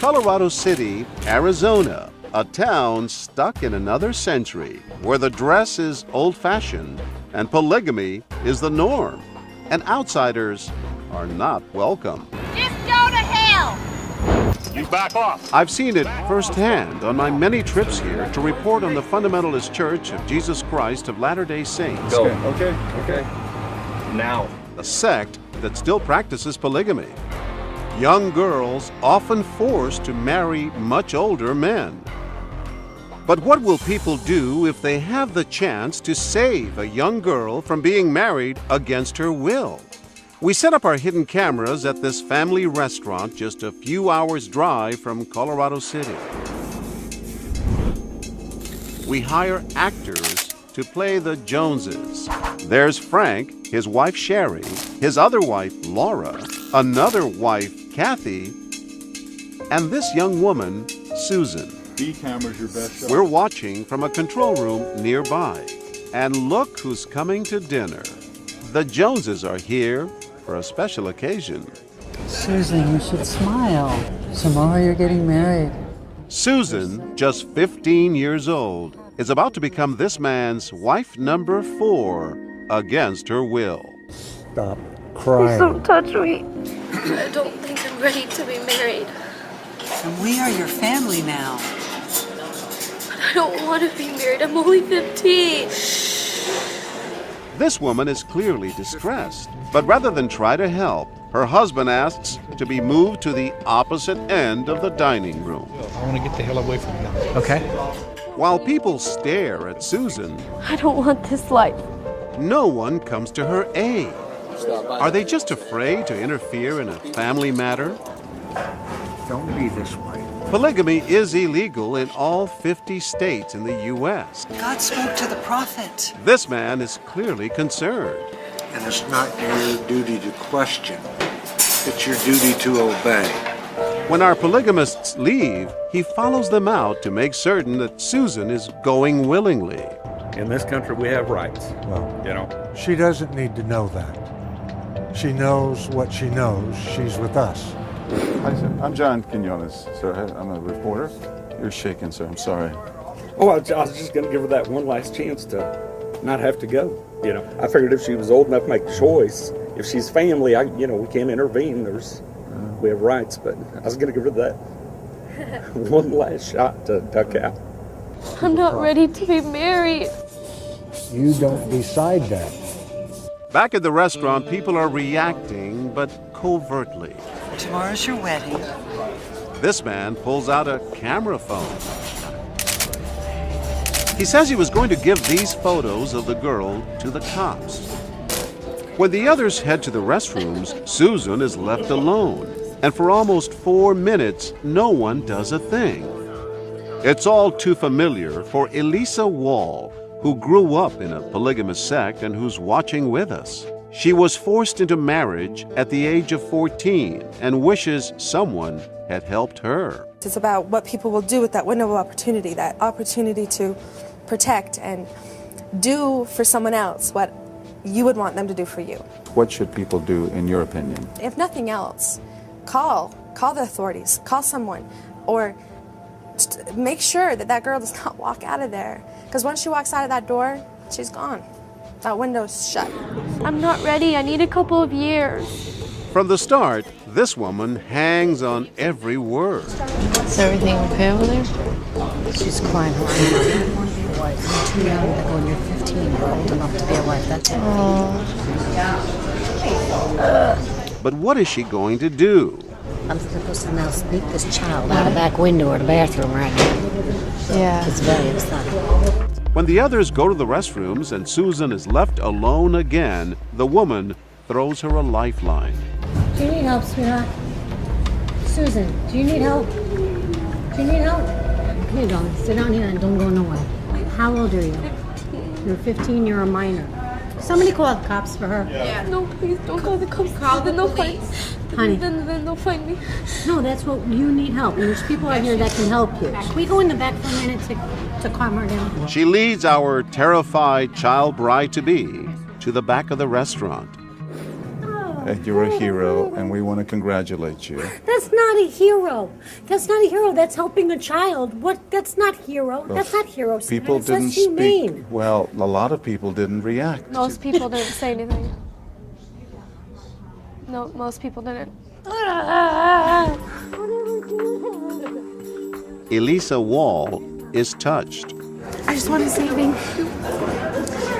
Colorado City, Arizona, a town stuck in another century where the dress is old-fashioned and polygamy is the norm, and outsiders are not welcome. Just go to hell! You back off. I've seen it firsthand on my many trips here to report on the Fundamentalist Church of Jesus Christ of Latter-day Saints. Go. Okay. Now. A sect that still practices polygamy. Young girls often forced to marry much older men. But what will people do if they have the chance to save a young girl from being married against her will? We set up our hidden cameras at this family restaurant just a few hours' drive from Colorado City. We hire actors to play the Joneses. There's Frank, his wife Sherry, his other wife Laura, another wife Kathy, and this young woman Susan. B-camera's your best shot. We're watching from a control room nearby. And look who's coming to dinner. The Joneses are here for a special occasion. Susan, you should smile. Tomorrow you're getting married. Susan, just 15 years old, is about to become this man's wife number 4 against her will. Stop crying. Please don't touch me. I don't think I'm ready to be married. And we are your family now. I don't want to be married. I'm only 15. This woman is clearly distressed, but rather than try to help, her husband asks to be moved to the opposite end of the dining room. I want to get the hell away from you. Okay. While people stare at Susan, I don't want this life. no one comes to her aid. Are they just afraid to interfere in a family matter? Don't be this way. Polygamy is illegal in all 50 states in the U.S. God spoke to the prophet. This man is clearly concerned. And it's not your duty to question. It's your duty to obey. When our polygamists leave, he follows them out to make certain that Susan is going willingly. In this country, we have rights. Well, You know. she doesn't need to know that. She knows what she knows. She's with us. Hi, sir. I'm John Quinones, sir. I'm a reporter. You're shaking, sir. I'm sorry. Oh, I was just going to give her that one last chance to not have to go. You know, I figured if she was old enough to make a choice, if she's family, we can't intervene. We have rights, but I was going to give her that one last shot to duck out. I'm not ready to be married. You don't decide that. Back at the restaurant, people are reacting, but covertly. Tomorrow's your wedding. This man pulls out a camera phone. He says he was going to give these photos of the girl to the cops. When the others head to the restrooms, Susan is left alone. And for almost 4 minutes, no one does a thing. It's all too familiar for Elisa Wall, who grew up in a polygamous sect and who's watching with us. She was forced into marriage at the age of 14 and wishes someone had helped her. It's about what people will do with that window of opportunity, that opportunity to protect and do for someone else what you would want them to do for you. What should people do, in your opinion? If nothing else, call the authorities, call someone, or make sure that that girl does not walk out of there. Because once she walks out of that door, she's gone. That window's shut. I'm not ready. I need a couple of years. From the start, this woman hangs on every word. Is everything okay over there? She's crying. I don't want to be a wife. I'm too young to go when you're 15. You're old enough to be a wife. That's it. But what is she going to do? I'm supposed to now sneak this child out the back window or the bathroom right now. Yeah. It's very exciting. When the others go to the restrooms and Susan is left alone again, the woman throws her a lifeline. Do you need help, sweetheart? Susan, do you need help? Do you need help? Come here, darling. Sit down here and don't go nowhere. How old are you? You're 15, you're a minor. Somebody call the cops for her. Yeah. No, please don't call the cops. Then they'll find me. Honey. Then they'll find me. No, that's what you need help. And there's people out here that can help you. Can we go in the back for a minute to calm her down? She leads our terrified child bride-to-be to the back of the restaurant. Oh, You're a hero, and we want to congratulate you. That's not a hero. That's not a hero. That's helping a child. What? That's not hero. Well, That's not hero status. People didn't That's speak. humane. Well, a lot of people didn't react. Most people didn't say anything. No, most people didn't. Elisa Wall is touched. I just want to say thank you.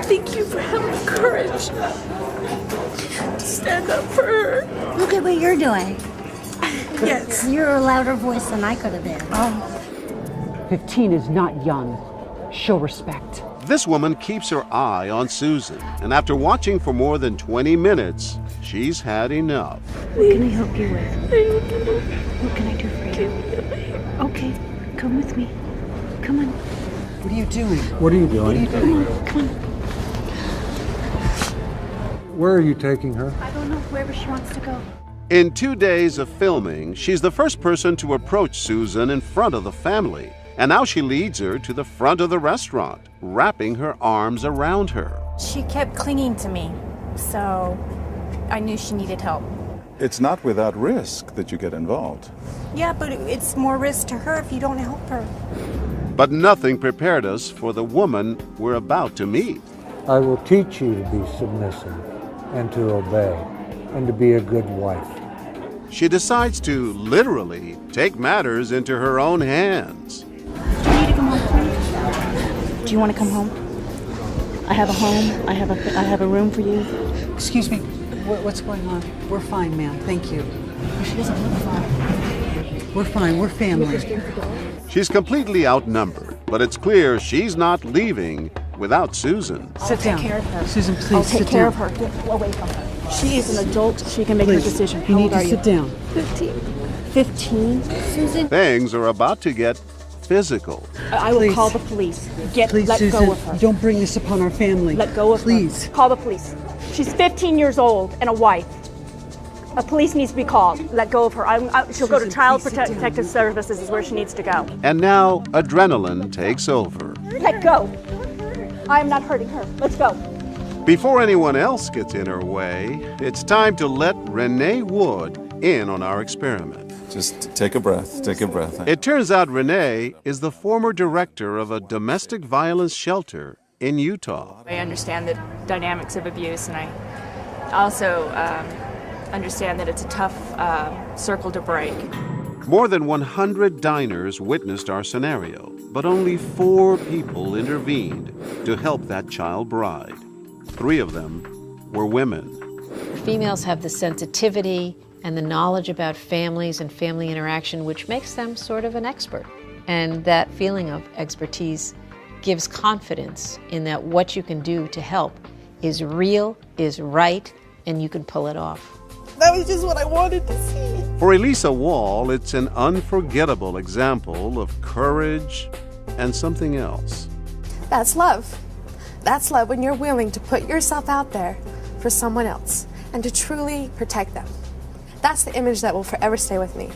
Thank you for having the courage to stand up for her. Look at what you're doing. Yes. You're a louder voice than I could have been. 15 is not young. Show respect. This woman keeps her eye on Susan, and after watching for more than 20 minutes, she's had enough. What can I help you with? What can I do for you? Okay, come with me. Come on. What are you doing? What are you doing? Come on. Where are you taking her? I don't know, wherever she wants to go. In 2 days of filming, she's the first person to approach Susan in front of the family. And now she leads her to the front of the restaurant, wrapping her arms around her. She kept clinging to me, so I knew she needed help. It's not without risk that you get involved. Yeah, but it's more risk to her if you don't help her. But nothing prepared us for the woman we're about to meet. I will teach you to be submissive and to obey and to be a good wife. She decides to literally take matters into her own hands. Do you need to come home, please? Do you want to come home? I have a home. I have a room for you. Excuse me. What's going on? We're fine, ma'am. Thank you. She doesn't look fine. We're fine. We're family. She's completely outnumbered, but it's clear she's not leaving without Susan. Sit down. Take care of her. Susan, please I'll take sit care down. of her. Get away from her. She is an adult. She can make Please. her decision. You How need old to are sit you? down. 15. 15? Susan? Things are about to get physical. I will Please. call the police. Please, Let Susan, go of her. don't bring this upon our family. Let go of Please. her. Call the police. She's 15 years old and a wife. A police needs to be called. Let go of her. She'll go to Susan, Child please sit down. Protective Services is where she needs to go. And now adrenaline takes over. Let go. I am not hurting her. Let's go. Before anyone else gets in her way, it's time to let Renee Wood in on our experiment. Just take a breath. Take a breath. It turns out Renee is the former director of a domestic violence shelter in Utah. I understand the dynamics of abuse, and I also understand that it's a tough circle to break. More than 100 diners witnessed our scenario, but only 4 people intervened to help that child bride. 3 of them were women. Females have the sensitivity and the knowledge about families and family interaction, which makes them sort of an expert. And that feeling of expertise gives confidence in that what you can do to help is real, is right, and you can pull it off. That was just what I wanted to see. For Elisa Wall, it's an unforgettable example of courage and something else. That's love. That's love when you're willing to put yourself out there for someone else and to truly protect them. That's the image that will forever stay with me.